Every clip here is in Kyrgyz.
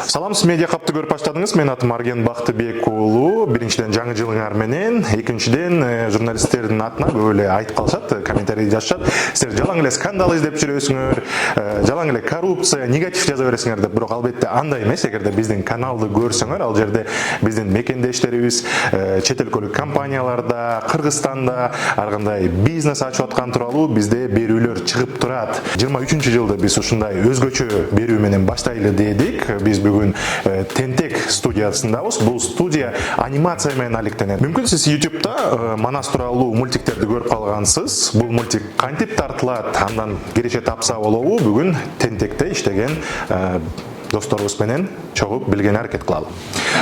Салам, сіз медиа хабты көріп баштадыңыз. Мен атым Арген Бақтыбек уулу. Биринчиден жаңы жылыңар менен, экинчиден журналисттердин атына böyle айтып калышат, комментарий жазышат. Силер жалаң эле скандал издеп жүрөсүңөр, жалаң эле коррупция, негатив жаза бересиңер деп. Бирок албетте андай эмес. Эгерде биздин каналды көрсөңөр, ал жерде биздин мекендештерибиз чет өлкөлүк компанияларда, Кыргызстанда ар кандай бизнес ачып аткан тууралуу бизде берүүлөр чыгып турат. 23-жылды биз ушундай өзгөчө берүү менен баштайлы дедик. Биз бүгүн Тентек студиясындабыз. Бул студия анимация менен алектенет. Мүмкүн сиз YouTube'да Манас тууралуу мультиктерди көрүп калгансыз. Бул мультик кантип тартылат, андан киреше тапса болобу? Бүгүн Тентекте иштеген досторубуз менен чогуп билгени аракет кылалы.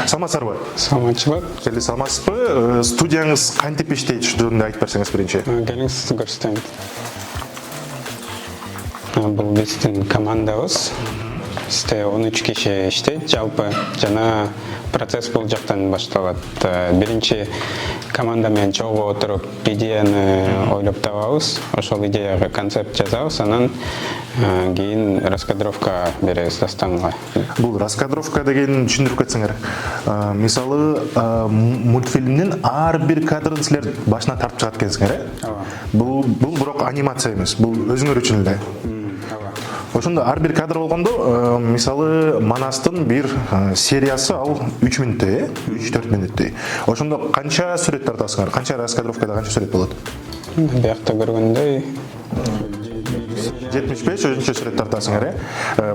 Саламатсыздарбы? Саламатчылык. Келе саламатсызбы? Студияңыз кантип иштейт? Жөнүндө айтып берсеңиз биринчи. Келиңиз көрсөтөйүн. Бул биздин командабыз. Сте 13 киши иштейт. Жалпы жана процесс бул жактан башталат. Биринчи команда менен чогуу отуруп идеяны ойлоп табабыз. Ошол идеяга концепт жазабыз, анан кийин раскадровка беребиз дастанга. Бул раскадровка деген түшүндүрүп кетсеңер. Мисалы, мультфильмдин ар бир кадрын силер башына тартып чыгат экенсиңер, э? Бул бирок анимация эмес. Бул өзүңөр үчүн эле. Ошондо ар бир кадр болгондо, мисалы, Манастын бир сериясы ал 3 мүнөттөй, 3-4 мүнөттөй. Ошондо канча сүрөт тартасыңар? Канча раскадровкада канча сүрөт болот? Биякта көргөндөй 75 өзүнчө сүрөт тартасыңар, э?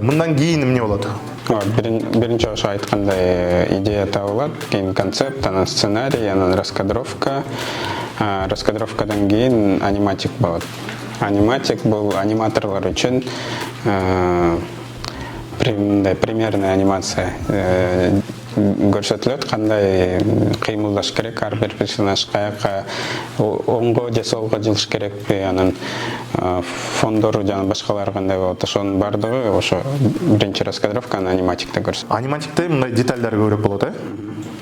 Мындан кийин эмне болот? Биринчи ошо айткандай идея табылат, кийин концепт, анан сценарий, анан раскадровка. Раскадровкадан кийин аниматик болот. Аниматик бул аниматорлор үчүн примерная анимация көрсөтүлөт, кандай кыймылдаш керек, ар бир персонаж каяка оңго же солго жылыш керекпи, анан фондор жана башкалар кандай болот, ошонун бардыгы ошо биринчи раскадровка, анан аниматикте көрсөтүлөт. Аниматикте мындай детальдар көбүрөөк болот, э?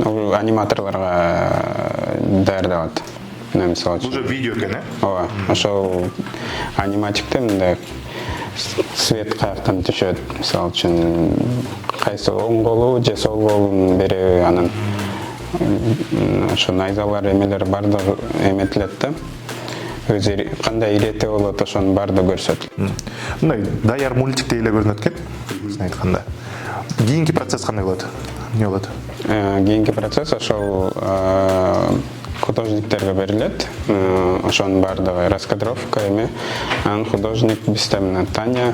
Ал аниматорлорго даярдалат. Бул же видео экен, э? Ооба, ошол аниматикте мындай свет каяктан түшөт, мисалы үчүн кайсы оң колу же сол колун береби, анан ошо найзалар эмелер бардыгы эметилет да. Өзү кандай ирети болот, ошонун бардыгы көрсөтүлөт. Мындай даяр мультиктей эле көрүнөт экен, сиз айтканда. Кийинки процесс кандай болот? Эмне болот? Кийинки процесс ошол художниктерге берилет. Ошонун бардыгы раскадровка эми. Анан художник бизде менен Таня,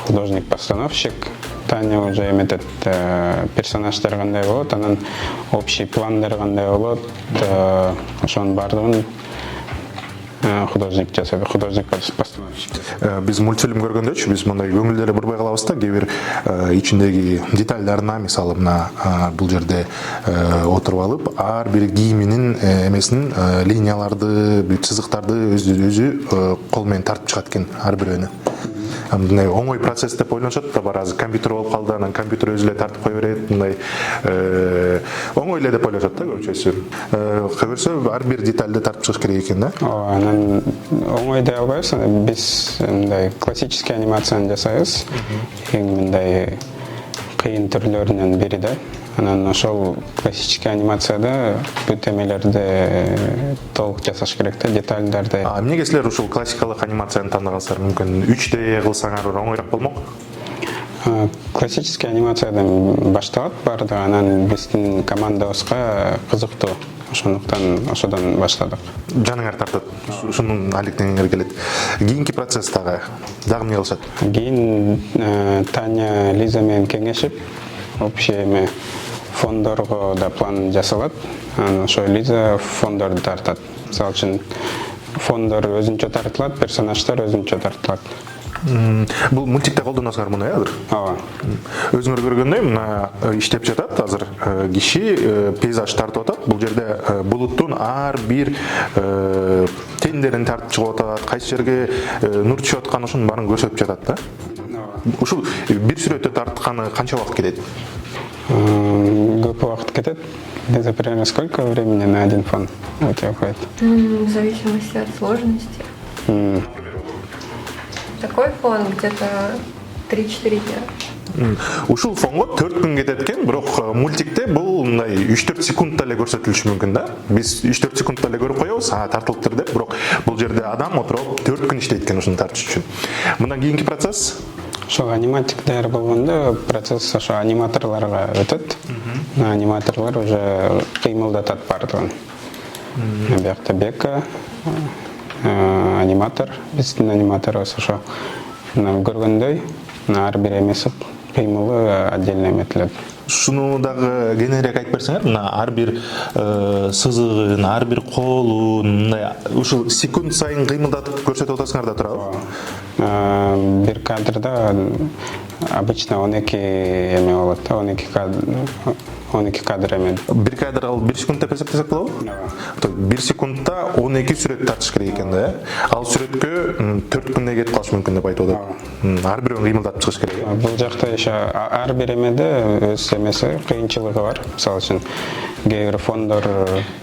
художник-постановщик. Таня уже эметет персонаждар кандай болот, анан общий пландар кандай болот, ошонун бардыгын художник жасайт, художник-постановщик. Биз мультфильм көргөндөчү, биз мындай көңүлдө эле бурбай калабыз да, кээ бир ичиндеги детальдарына, мисалы мына бул жерде отуруп алып, ар бир кийиминин эмесин, линияларды, сызыктарды өзү кол менен тартып чыгат экен ар бирөөнү. Мындай оңой процесс деп ойлонушат да, бар азыр компьютер болуп калды, анан компьютер өзү эле тартып кое берет, мындай оңой эле деп ойлошот да көпчөсү. Көрсө ар бир детальды тартып чыгыш керек экен да. Ооба, анан оңой дей албайбыз, биз мындай классический анимацияны жасайбыз. Эң мындай кыйын түрлөрүнөн бири да. Анан ошол классический анимацияда бүт эмелерди толук жасаш керек да, детальдарды. Эмнеге силер ушул классикалык анимацияны тандагансыздар? Мүмкүн 3D кылсаңар оңойраак болмок? Классический анимациядан башталат бардыгы, анан биздин командабызга кызыктуу. Ошондуктан ошодон баштадык. Жаныңар тартат, ушунун алектенгиңер келет. Кийинки процесстагы дагы эмне кылышат? Кийин Таня, Лиза менен кеңешип, общий эме фондорго да план жасалат. Анан ошо Лиза фондорду тартат. Мисалы үчүн фондор өзүнчө тартылат, персонаждар өзүнчө тартылат. Бул мультикте колдоносуңар муну, э, азыр? Ооба. Өзүңөр көргөндөй, мына иштеп жатат азыр киши, пейзаж тартып атат. Бул жерде булуттун ар бир тендерин тартып чыгып атат, кайсы жерге нур түшүп аткан, ошонун баарын көрсөтүп жатат да. Ушул бир сүрөттө тартканы канча убакыт кетет? Көп убакыт кетет. Где-то примерно сколько времени на один фон у тебя уходит? В зависимости от сложности. М. Такой фон где-то 3-4 дня. Ушул фонго 4 күн кетет экен, бирок мультикте бул мындай 3-4 секундта эле көрсөтүлүшү мүмкүн да. Биз 3-4 секундта эле көрүп коебуз, тартылыптыр деп, бирок бул жерде адам отуруп 4 күн иштейт экен ушуну тартыш үчүн. Мындан кийинки процесс Ошо аниматик даяр болгондо процесс ошо аниматорлорго өтөт. Аниматорлор уже кыймылдатат бардыгын. Биякта Бека аниматор, биздин аниматорубуз ошо көргөндөй ар бир эмеси кыймылы отдельно эметилет. Шуну дагы кеңирээк айтып берсеңер, мына ар бир сызыгын, ар бир колун, мындай ушул секунд сайын кыймылдатып көрсөтүп атасыңар да турабы? Бир кадрда обычно 12 эме болот да, 12 кадр эме. Бир кадр ал 1 секунд деп эсептесек болобу? То 1 секундта 12 сүрөт тартыш керек экен да, Ал сүрөткө 4 күндө кетип калышы мүмкүн деп айтып атат. Ар бирөөн кыймылдатып чыгыш керек. Бул жакта ошо ар бир эмеде өз эмеси кыйынчылыгы бар. Мисалы үчүн кээ бир фондор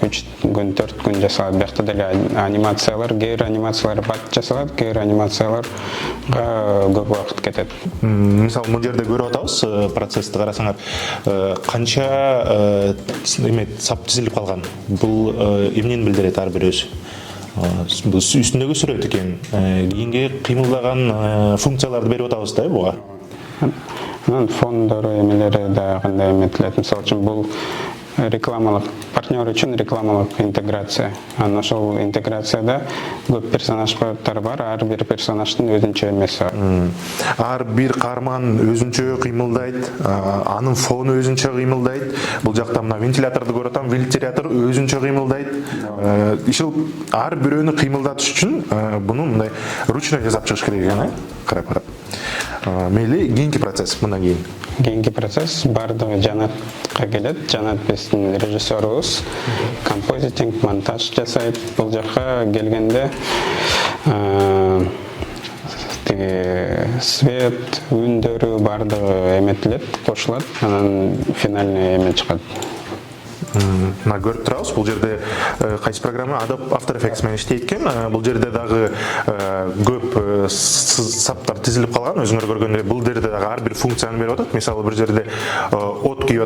3 күн, 4 күн жасалат. Биякта деле анимациялар, кээ бир анимациялар бат жасалат, кээ бир анимацияларга көп убакыт кетет. Мисалы, бул жерде көрүп атабыз, процессти карасаңар, канча эме сап тизилип калган. Бул эмнени билдирет ар бир өзү? Бул үстүндөгү сүрөт экен. Кийинки кыймылдаган функцияларды берип атабыз да буга. Анан фондору эмелери да кандай эметилет. Мисалы үчүн бул рекламалык партнер үчүн рекламалык интеграция. Анан ошол интеграцияда көп персонаждар бар, ар бир персонаждын өзүнчө эмеси бар. Ар бир каарман өзүнчө кыймылдайт, анын фону өзүнчө кыймылдайт. Бул жакта мына вентиляторду көрүп атам, вентилятор өзүнчө кыймылдайт. Ишил ар бирөөнү кыймылдатыш үчүн буну мындай ручной жасап чыгыш керек экен, карап. Мейли, кийинки процесс мындан кийин. Кийинки процесс бардыгы Жанатка келет. Жанат биздин режиссерубуз, композитинг, монтаж жасайт. Бул жакка келгенде тиги свет, үндөрү бардыгы эметилет, кошулат, анан финальный эме чыгат. Мына көрүп турабыз, бул жерде кайсы программа Adobe After Effects менен иштейт экен. Бул жерде дагы көп саптар тизилип калган. Өзүңөр көргөндөй, бул жерде дагы ар бир функцияны берип атат. Мисалы, бир жерде от күйүп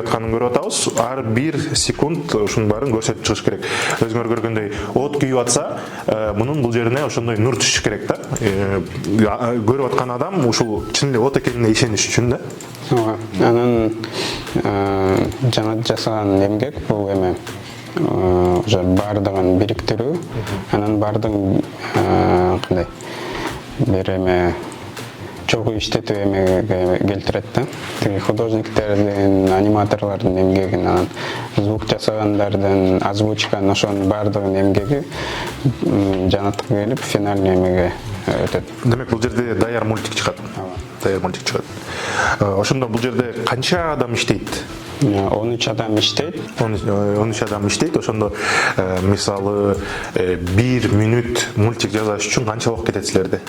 атканын көрүп атабыз. Ар бир секунд ушунун баарын көрсөтүп чыгыш керек. Өзүңөр көргөндөй, от күйүп атса, мунун бул жерине ошондой нур түшүш керек да. Көрүп аткан адам ушул чын эле от экенине ишениш үчүн да. Анан Жанат жасаган эмгек бул эме уже бардыгын бириктирүү, анан бардыгын кандай бир эме чогуу иштетүү эмеге келтирет да. Тиги художниктердин, аниматорлордун эмгегин, анан звук жасагандардын, озвучканын ошонун бардыгынын эмгеги Жанатка келип финальный эмеге өтөт. Демек, бул жерде даяр мультик чыгат. Ошондо бул жерде канча адам иштейт? 13 адам иштейт. 13 адам иштейт. Ошондо мисалы 1 мүнөт мультик жасаш үчүн канча убакыт кетет силерде?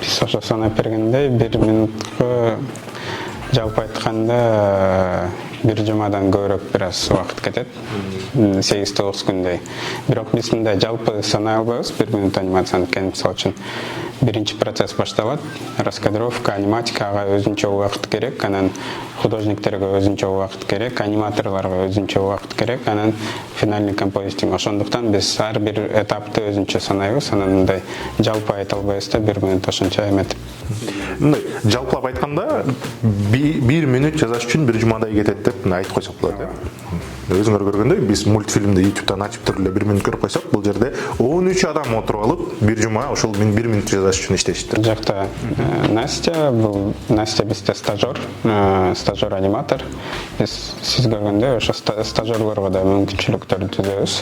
Биз ошо санап бергенде 1 мүнөткө жалпы айтканда бир жумадан көбүрөөк бир аз убакыт кетет. 8-9 күндөй. Бирок биз мындай жалпы санай албайбыз 1 мүнөт анимацияны. Мисалы үчүн биринчи процесс башталат, раскадровка, аниматика, ага өзүнчө убакыт керек, анан художниктерге өзүнчө убакыт керек, аниматорлорго өзүнчө убакыт керек, анан финальный композитинг. Ошондуктан биз ар бир этапты өзүнчө санайбыз, анан мындай жалпы айта албайбыз да 1 мүнөт ошончо эметип. Мындай жалпылап айтканда 1 мүнөт жасаш үчүн 1 жумадай кетет деп айтып койсок болот. Өзүңөр көргөндөй, биз мультфильмди YouTube'дан ачып туруп эле 1 мүнөт көрүп койсок, бул жерде 13 адам отуруп алып, 1 жума ошол 1 мүнөт жасаш үчүн иштешти. Бул жакта Настя бизде стажер аниматор. Биз сиз көргөндөй ошо стажерлорго да мүмкүнчүлүктөрдү түзөбүз.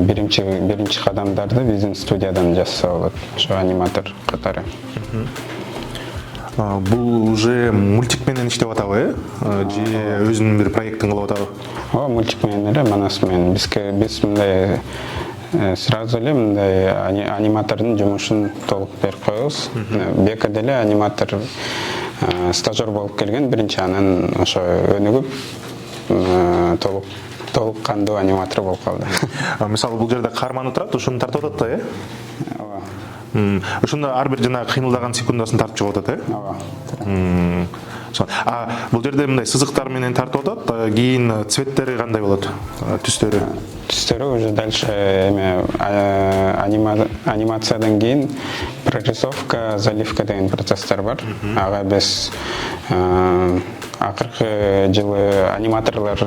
Биринчи кадамдарды биздин студиядан жасаса болот, ошо аниматор катары. Бул уже мультик менен иштеп атабы, же өзүнүн бир проектин кылып атабы? Мультик менен эле, манас менен. Биз мындай сразу эле мындай аниматордун жумушун толук берип коебуз. Бека деле аниматор стажер болуп келген биринчи, анан ошо өнүгүп толук кандуу аниматор болуп калды. Мисалы, бул жерде каарманы турат, ушуну тартып атат да, Ошондо ар бир жанагы кыймылдаган секундасын тартып чыгып атат, Ооба. бул жерде мындай сызыктар менен тартып атат, кийин цветтери кандай болот? Түстөрү. Түстөрү уже дальше эме анимациядан кийин прорисовка, заливка деген процесстер бар. Ага биз акыркы жылы аниматорлор,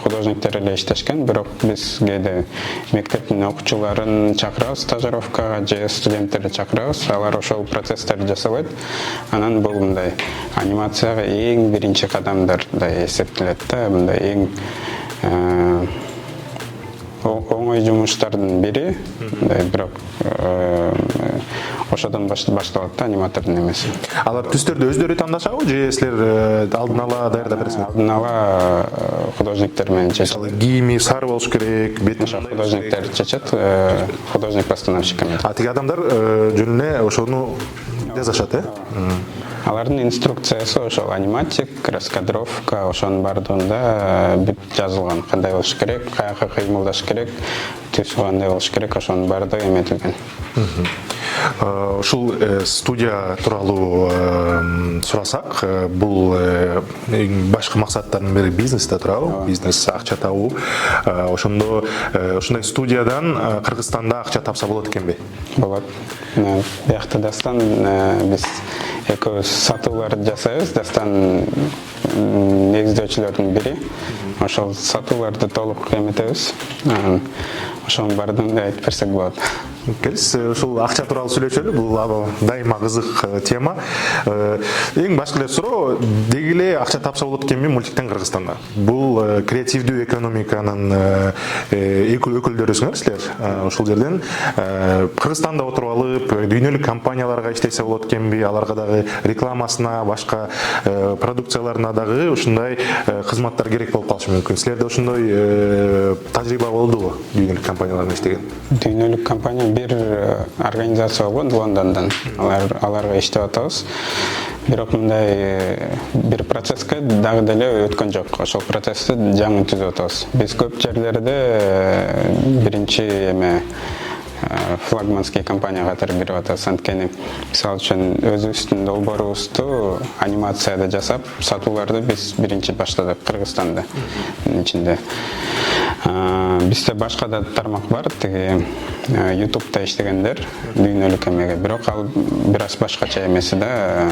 художниктер эле иштешкен, бирок биз кээде мектептин окуучуларын чакырабыз стажировкага же студенттерди чакырабыз, алар ошол процесстерди жасабайт. Анан бул мындай анимацияга эң биринчи кадамдардай эсептелет да, мындай эң оңой жумуштардын бири, бирок ошодон башталат да аниматордун эмеси. Алар түстөрдү өздөрү тандашабы же силер алдын ала даярдап бересиңер? Алдын ала художниктер менен чечет. Кийими сары болуш керек, бетин Художниктер чечет, художник-постановщик. тиги адамдар жөн эле ошону жасашат, Алардын инструкциясы ошол аниматик, раскадровка, ошонун баардыгында бүт жазылган. Кандай болуш керек, каяка кыймылдаш керек, түсү кандай болуш керек, ошонун баардыгы эметилген. Ушул студия тууралуу сурасак, бул эң башкы максаттардын бири бизнесте турабы? Бизнес, акча табуу. Ошондо ушундай студиядан Кыргызстанда акча тапса болот экенби? Болот. Биякта дастан биз экөөбүз сатууларды жасайбыз. Дастан негиздөөчүлөрдүн бири. Ошол сатууларды толук эметебиз. Ошонун баардыгын айтып берсек болот. Келс, ушул акча тууралуу сүйлөшөлү. Бул дайыма кызык тема. Эң башкы эле суроо, деги эле акча тапса болот экенби мультиктен Кыргызстанда? Бул креативдүү экономиканын өкүлдөрүсүңөр силер. Ошол жерден Кыргызстанда отуруп алып, дүйнөлүк компанияларга иштесе болот экенби? Аларга дагы рекламасына, башка продукцияларына дагы ушундай кызматтар керек болуп калышы мүмкүн. Силерде ошондой тажрыйба болдубу дүйнөлүк компанияларда иштеген? Дүйнөлүк компания бир организация болгон Лондондон. Аларга иштеп атабыз. Бирок мындай бир процесске дагы деле өткөн жок. Ошол процессти жаңы түзүп атабыз. Биз көп жерлерде биринчи эме флагманский компания катары кирип атабыз. Анткени мисалы үчүн өзүбүздүн долбоорубузду анимацияда жасап, сатууларды биз биринчи баштадык Кыргызстанда ичинде. Бизде башка да тармак бар, тиги YouTube'да иштегендер дүйнөлүк эмеге, бирок ал бир аз башкача эмеси да,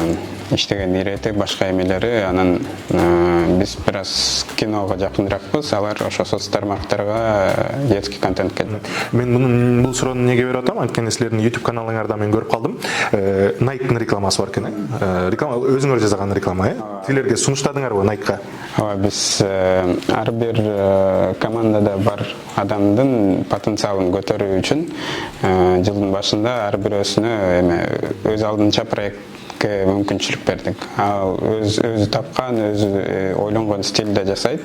иштеген ирети башка эмелери, анан биз бир аз киного жакыныракпыз, алар ошо соц тармактарга детский контентке. Мен бул суроону неге берип атам? Анткени силердин YouTube каналыңарда мен көрүп калдым. Nike'нын рекламасы бар экен. Реклама өзүңөр жасаган реклама, Силерге сунуштадыңарбы Nike'ка? Ооба, биз ар бир командада бар адамдын потенциалын көтөрүү үчүн жылдын башында ар бирөөсүнө эме өз алдынча проектке мүмкүнчүлүк бердик. Ал өзү тапкан, өзү ойлонгон стилде жасайт.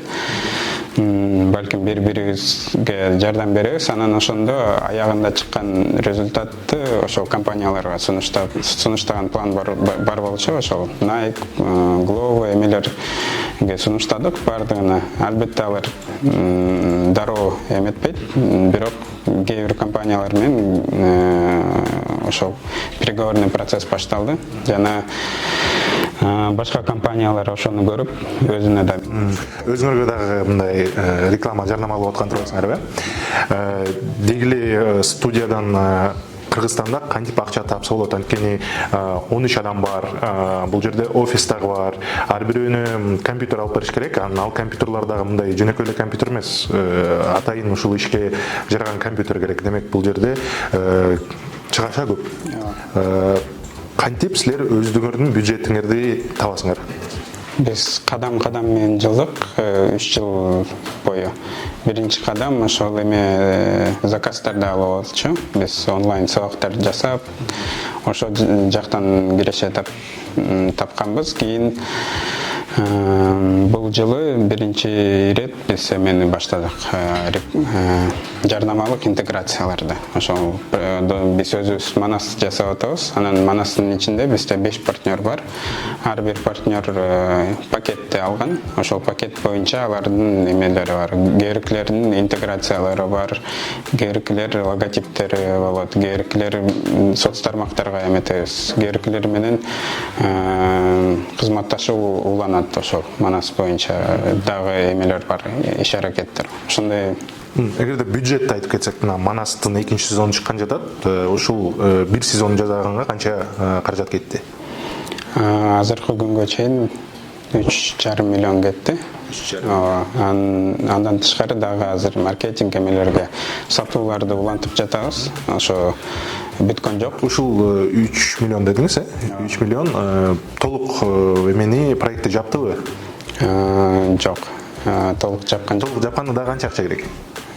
Балким бири-бирибизге жардам беребиз, анан ошондо аягында чыккан результатты ошол компанияларга сунуштаган план бар болчу. Ошол Nike, Glovo эмелерге сунуштадык баардыгына. Албетте алар дароо эметпейт, бирок кээ бир компаниялар менен ошол переговорный процесс башталды. Жана башка компаниялар ошону көрүп, өзүнө да өзүңөргө дагы мындай реклама жарнамалап аткан турасыңарбы? Деги эле студиядан Кыргызстанда кантип акча тапса болот? Анткени 13 адам бар, бул жерде офис дагы бар, ар бирөөнө компьютер алып бериш керек, ал компьютерлар дагы мындай жөнөкөй эле компьютер эмес, атайын ушул ишке жараган компьютер керек. Демек бул жерде чыгаша көп. Кантип силер өздүңөрдүн бюджетиңерди табасыңар? Биз кадам-кадам менен жылдык 3 жыл бою. Биринчи кадам ошол эме заказдарды алып алчу. Биз онлайн сабактар жасап, ошол жактан киреше тапканбыз. Кийин бул жылы биринчи ирет биз эмени баштадык. Жарнамалык интеграцияларды. Ошол биз өзүбүз манас жасап атабыз. Анан манастын ичинде бизде 5 партнер бар. ар бир партнер пакетти алган. Ошол пакет боюнча алардын эмелери бар. Керектилердин интеграциялары бар. Керектилер логотиптери болот. Керектилер соц тармактарга эметебиз. Керектилер менен кызматташуу уланат ошол Манас боюнча дагы эмелер бар, иш аракеттер. Ошондой. Эгерде бюджетти айтып кетсек, мына Манастын 2 сезону чыккан жатат. Ушул бир сезон жасаганга канча каражат кетти? Азыркы күнгө чейин 3,5 миллион кетти. Андан тышкары дагы азыр маркетинг эмелерге сатууларды улантып жатабыз. Ошо бүткөн жок. Ушул 3 миллион дедиңиз, 3 миллион толук эмени проектти жаптыбы? Жок. Толук жапкан жок. Толук жапканда дагы канча акча керек?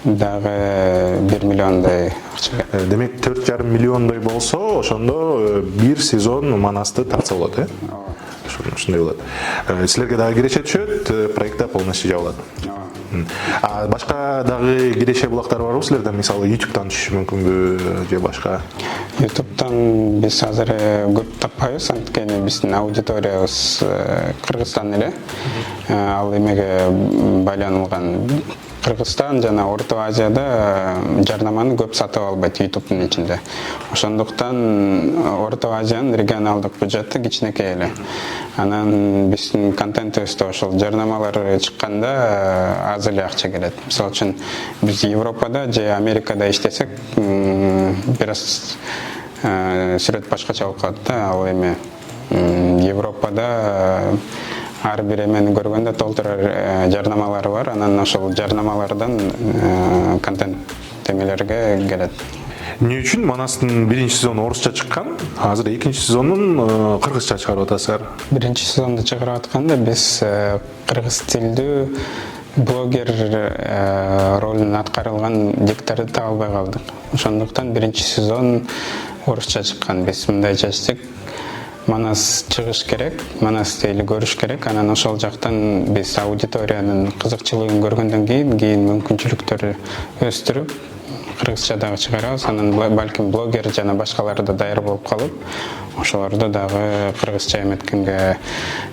Дагы 1 миллиондой акча керек. Демек 4,5 миллиондой болсо, ошондо бир сезон Манасты тартса болот, ушундай болот. Силерге дагы киреше түшөт, проектте полностью жабылат. Башка дагы киреше булактар барбы силерде? Мисалы YouTube'дан түшүшү мүмкүнбү же башка? YouTube'дан биз азыр көп таппайбыз, анткени биздин аудиториябыз Кыргызстан эле. Ал эмеге байланылган. Кыргызстан жана Орто Азияда жарнаманы көп сатып албайт YouTube'дун ичинде. Ошондуктан Орто Азиянын регионалдык бюджети кичинекей эле. Анан биздин контентибизде ошол жарнамалар чыкканда аз эле акча келет. Мисалы үчүн биз Европада же Америкада иштесек, бир аз сүрөт башкача болуп калат да. Ал эми Европада ар бир эмени көргөндө толтура жарнамалары бар. Анан ошол жарнамалардан контент темелерге келет. Эмне үчүн Манастын биринчи сезону орусча чыккан, азыр экинчи сезонун кыргызча чыгарып атасыздар? Биринчи сезонду чыгарып атканда биз кыргыз тилдүү блогер ролун аткарылган дикторду таба албай калдык. Ошондуктан биринчи сезон орусча чыккан. Биз мындай чечтик: Манас чыгыш керек, Манас эли көрүш керек. Анан ошол жактан биз аудиториянын кызыкчылыгын көргөндөн кийин мүмкүнчүлүктөрү өстүрүп кыргызча дагы чыгарабыз. Анан балким блогер жана башкалар да даяр болуп калып, ошолорду дагы кыргызча эметкенге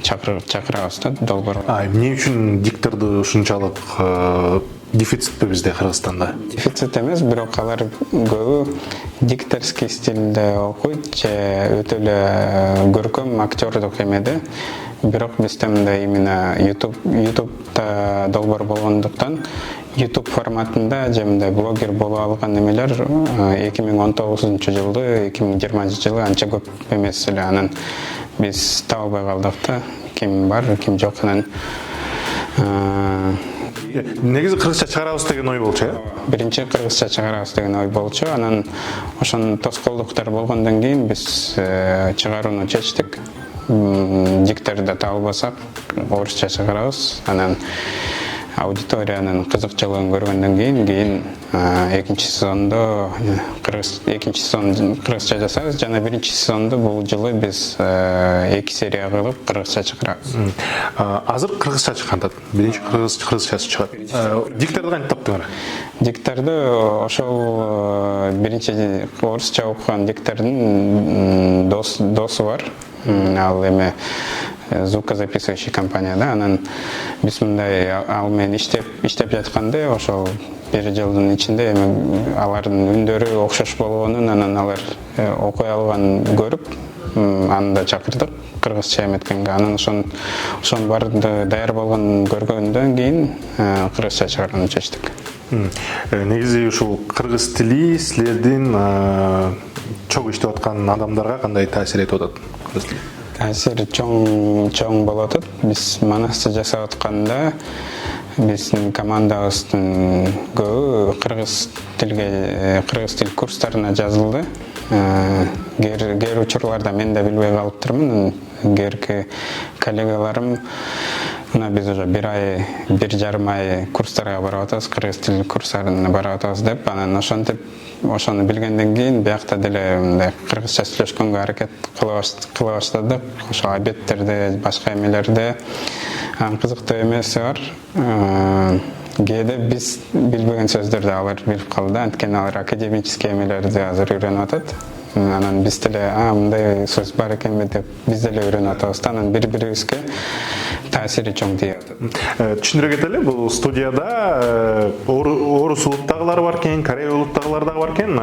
чакырабыз да, долбоор. Эмне үчүн дикторду ушунчалык дефицитпи бизде Кыргызстанда? Дефицит эмес, бирок алар көбү дикторский стилде окуйт же өтө эле көркөм актердук эмеде. Бирок бизде мындай именно YouTube'да долбоор болгондуктан YouTube форматында же мындай блогер боло алган эмелер 2019-жылы, 2020-жылы анча көп эмес эле. Анан биз таба албай калдык да, ким бар, ким жок. Анан негизи кыргызча чыгарабыз деген ой болчу, биринчи кыргызча чыгарабыз деген ой болчу. Анан ошонун тоскоолдуктар болгондон кийин биз чыгарууну чечтик. Дикторду таба албасак орусча чыгарабыз. Анан аудиториянын кызыкчылыгын көргөндөн кийин экинчи сезондо экинчи сезон кыргызча жасайбыз. Жана биринчи сезонду бул жылы биз 2 серия кылып кыргызча чыгарабыз. Азыр кыргызча чыккан, биринчи кыргызча чыгат. Дикторду кантип таптыңар? Дикторду ошол биринчи орусча окуган диктордун досу бар. Ал эме звукозаписывающий компанияда. Анан биз мындай ал менен иштеп жатканда ошол бир жылдын ичинде эми алардын үндөрү окшош болгонун, анан алар окуй алганын көрүп, аны да чакырдык кыргызча эметкенге. Анан ошонун баары даяр болгонун көргөндөн кийин кыргызча чыгарууну чечтик. Негизи ушул кыргыз тили силердин чогуу иштеп аткан адамдарга кандай таасир этип атат? Таасир чоң болуп атат. Биз Манасты жасап атканда биздин командабыздын көбү кыргыз тил курстарына жазылды. Кээ учурларда мен да билбей калыптырмын. Кээинки коллегаларым мына биз уже 1,5 ай курстарга барып атабыз, кыргыз тил курстарына барып атабыз деп, анан ошону билгенден кийин биякта деле мындай кыргызча сүйлөшкөнгө аракет кыла баштадык. Ошо обедтерде, башка эмелерде кызыктуу эмеси бар. Кээде биз билбеген сөздөрдү алар билип калды, анткени алар академический эмелерди азыр үйрөнүп атат. Анан биз деле мындай сөз бар экенби деп биз деле үйрөнүп атабыз. Анан бири-бирибизге таасири чоң тийип атат. Түшүндүрө кетели, бул студияда орус улуттагылар бар экен, корей улуттагылар дагы бар экен.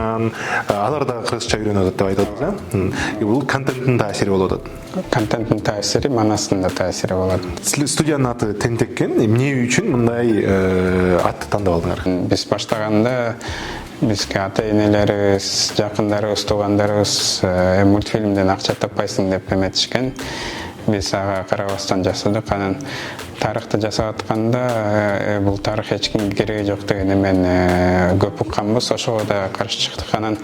Алар да кыргызча үйрөнүп атат деп айтып атасыз, бул контенттин таасири болуп атат. Контенттин таасири, манастын да таасири болот. Студиянын аты Тентек экен. Эмне үчүн мындай атты тандап алдыңар? Биз баштаганда бизге ата-энелерибиз, жакындарыбыз, туугандарыбыз мультфильмден акча таппайсың деп эметишкен. Биз ага карабастан жасадык. Анан тарыхты жасап атканда бул тарых эч кимге кереги жок деген эмен көп укканбыз. Ошого да каршы чыктык. Анан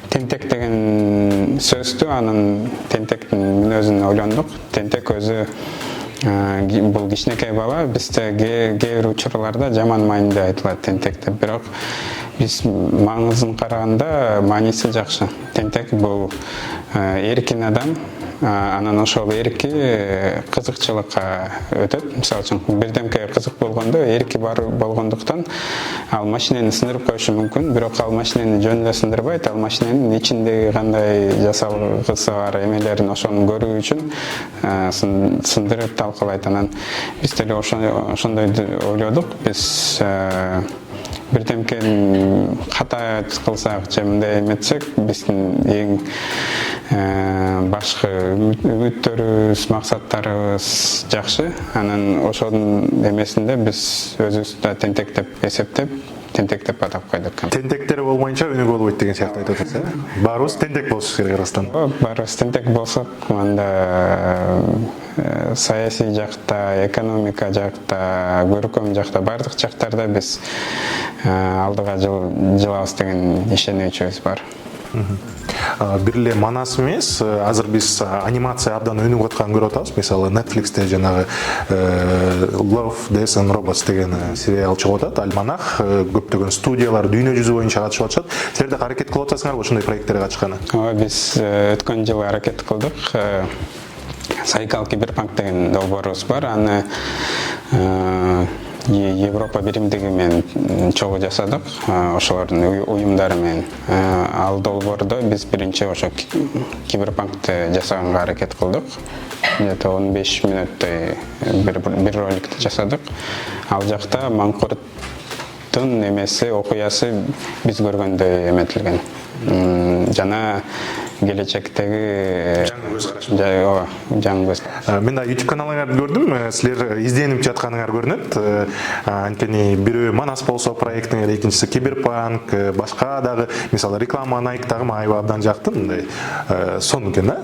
тентек деген сөздү, анан тентектин мүнөзүн ойлондук. Тентек өзү бул кичинекей бала, бизде кээ бир учурларда жаман мааниде айтылат тентек деп. Бирок биз маңызын караганда мааниси жакшы. Тентек бул эркин адам, анан ошол эрки кызыкчылыкка өтөт. Мисалы үчүн бирдемке кызык болгондо эрки бар болгондуктан ал машинени сындырып коюшу мүмкүн, бирок ал машинени жөн эле сындырбайт. Ал машиненин ичиндеги кандай жасалгысы бар эмелерин ошону көрүү үчүн сындырып талкалайт. Анан биз деле ошондой ойлодук. Биз бирдемкени ката кылсак же мындай эметсек, биздин эң башкы үмүттөрүбүз, максаттарыбыз жакшы. Анан ошонун эмесинде биз өзүбүздү да тентек деп эсептеп, тентек деп атап койдук. Тентектер болмайынча өнүгө болбойт деген сыяктуу айтып атасыз, баарыбыз тентек болушубуз керек Кыргызстан. Баарыбыз тентек болсок, анда саясий жакта, экономика жакта, көркөм жакта, бардык жактарда биз алдыга жылабыз деген ишеничибиз бар. Бир эле манас эмес, азыр биз анимация абдан өнүгүп атканын көрүп атабыз. Мисалы Netflixте жанагы Love, Death and Robots деген сериал чыгып атат. Альманах, көптөгөн студиялар дүйнө жүзү боюнча катышып атышат. Силер да аракет кылып атасыңарбы ушундай проекттерге катышканы? Биз өткөн жылы аракет кылдык. Сайкал Киберпанк деген долбоорубуз бар. Аны Европа биримдиги менен чогуу жасадык, ошолордун уюмдары менен. Ал долбоордо биз биринчи ошо Киберпанкты жасаганга аракет кылдык. Где-то 15 мүнөттөй бир роликти жасадык. Ал жакта Маңкурттун эмеси, окуясы биз көргөндөй эметилген. Жана келечектеги жаңы көз. Мен да YouTube каналыңарды көрдүм. Силер изденип жатканыңар көрүнөт. Анткени бирөө Манас болсо проекттин, экинчиси Киберпанк, башка дагы, мисалы реклама Nike-дагы майга абдан жакты, мындай сонун экен да.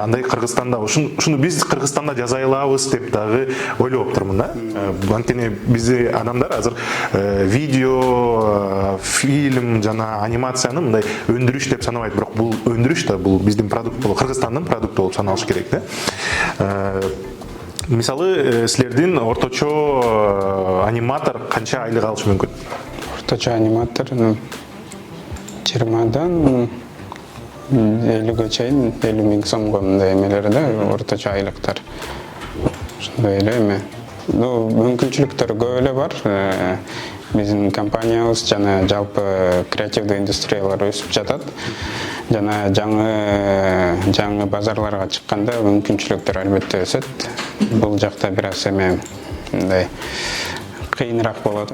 Андай Кыргызстанда ушуну биз Кыргызстанда жасай алабыз деп дагы ойлоп турмун да. Анткени бизде адамдар азыр видео, фильм жана анимацияны мындай өндүрүш деп санабайт, бирок бул өндүрүш да, бул биздин продукт болуп, Кыргызстандын продукту болуп саналыш керек да. Мисалы, силердин орточо аниматор канча айлык алышы мүмкүн? Орточо аниматор 20дан 50ге чейин, 50 миң сомго мындай эмелер да, орточо айлыктар. Ошондой эле эме. Мүмкүнчүлүктөр көп эле бар. Биздин компаниябыз жана жалпы креативдүү индустриялар өсүп жатат. Жана жаңы базарларга чыкканда мүмкүнчүлүктөр албетте өсөт. Бул жакта бир аз эме мындай кыйыныраак болот.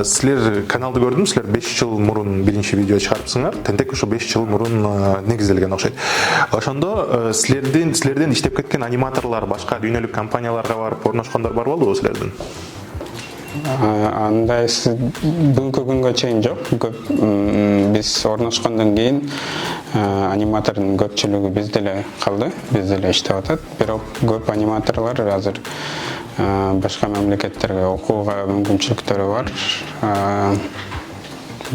Силер каналды көрдүм, силер 5 жыл мурун биринчи видео чыгарыпсыңар. Тентек ошо 5 жыл мурун негизделген окшойт. Ошондо силерден иштеп кеткен аниматорлор башка дүйнөлүк компанияларга барып орношкондор бар болдубу силердин? Андай бүгүнкү күнгө чейин жок. Биз орношкондон кийин аниматордун көпчүлүгү бизде эле калды, бизде эле иштеп атат. Бирок көп аниматорлор азыр башка мамлекеттерге окууга мүмкүнчүлүктөрү бар.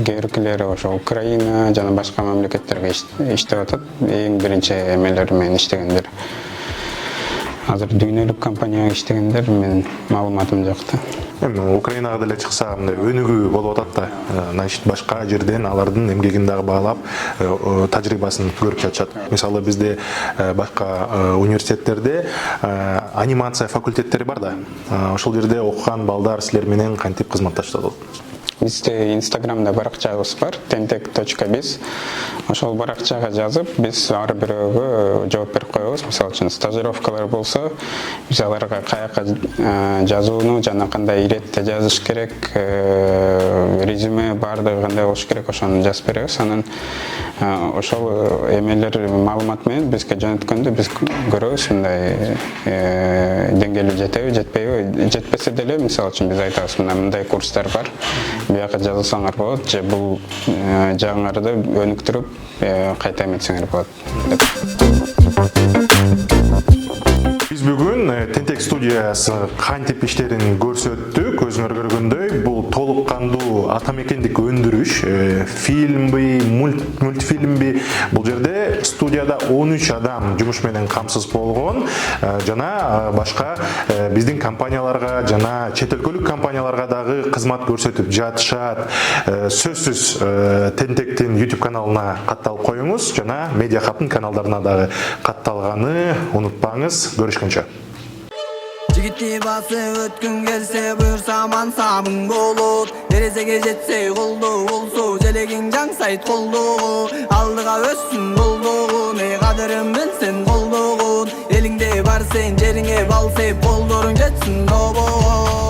Кээ-биркилери ошо Украина жана башка мамлекеттерге иштеп атат. Эң биринчи эмелер менен иштегендер. Азыр дүйнөлүк компанияга иштегендер менин маалыматым жок да. Эми Украинага деле чыкса мындай өнүгүү болуп атат да. Значит, башка жерден алардын эмгегин дагы баалап, тажрыйбасын көрүп жатышат. Мисалы бизде башка университеттерде анимация факультеттери бар да. Ошол жерде окуган балдар силер менен кантип кызматташат болот? Бизде Инстаграмда баракчабыз бар, tentek.biz. Ошол баракчага жазып, биз ар бирөөгө жооп берип коебуз. Мисалы үчүн стажировкалар болсо, биз аларга каяка жазууну жана кандай иретте жазыш керек, резюме бардыгы кандай болуш керек, ошону жазып беребиз. Анан ошол эмелер маалымат менен бизге жөнөткөндө биз көрөбүз, мындай деңгээле жетеби, жетпейби. Жетпесе деле, мисалы үчүн биз айтабыз, мындай курстар бар. Бияка жазылсаңар болот, же бул жагыңарды өнүктүрүп кайта эметсеңер болот. Биз бүгүн Тентек студиясы кантип иштерин көрсөттүк. Өзүңөр көргөндөй, бул толук кандуу атамекендик өндүрүш, фильмби, мультфильмби. Бул жерде студияда 13 адам жумуш менен камсыз болгон, жана башка биздин компанияларга жана чет өлкөлүк компанияларга дагы кызмат көрсөтүп жатышат. Сөзсүз Тентектин YouTube каналына катталып коюңуз, жана Медиа Хабтын каналдарына дагы катталганы унутпаңыз. Görüşкөнчө. Жигитти басып өткүн келсе буюрса мансабың болот. Терезеге жетсе колдоо болсо желегиң жаңсайт колдоо. Алдыга өссүн колдоо, не кадырын билсен колдоо. Элиңде бар сен жериңе бал сеп, колдоруң жетсин добо.